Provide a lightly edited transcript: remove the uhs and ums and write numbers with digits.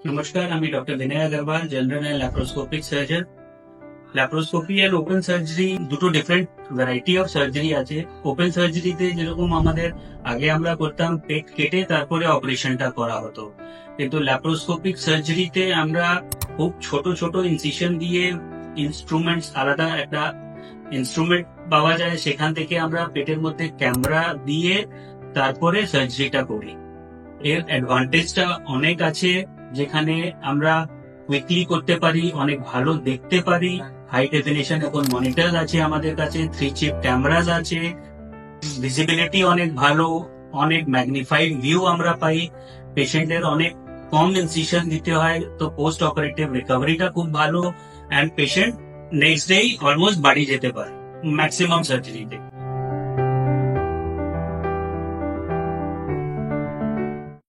নমস্কার, আমি doctor Binay Agarwal, general and laparoscopic surgeon. Laparoscopy আর ওপেন সার্জারি দুটো ডিফারেন্ট ভ্যারাইটি অফ সার্জারি আছে। ওপেন সার্জারিতে যেরকম আমাদের আগে আমরা করতাম পেট কেটে তারপরে অপারেশনটা করা হতো, কিন্তু ল্যাপ্রোস্কোপিক সার্জারিতে আমরা খুব ছোট ছোট ইনসিশন দিয়ে ইনস্ট্রুমেন্টস, আলাদা একটা ইনস্ট্রুমেন্ট পাওয়া যায়, সেখান থেকে আমরা পেটের মধ্যে ক্যামেরা দিয়ে তারপরে সার্জারিটা করি। এর অ্যাডভান্টেজটা অনেক আছে, যেখানে আমরা কুইকলি করতে পারি, অনেক ভালো দেখতে পারি। হাই ডেফিনেশন এখন মনিটর আছে আমাদের কাছে, 3 চিপ ক্যামেরাজ আছে, ভিজিবিলিটি অনেক ভালো, অনেক ম্যাগনিফাইড ভিউ আমরা পাই। পেশেন্টের অনেক কম ইনসিশন দিতে হয়, তো পোস্ট অপারেটিভ রিকভারিটা খুব ভালো, and patient next day almost বাড়ি যেতে পারে ম্যাক্সিমাম সার্জারিতে।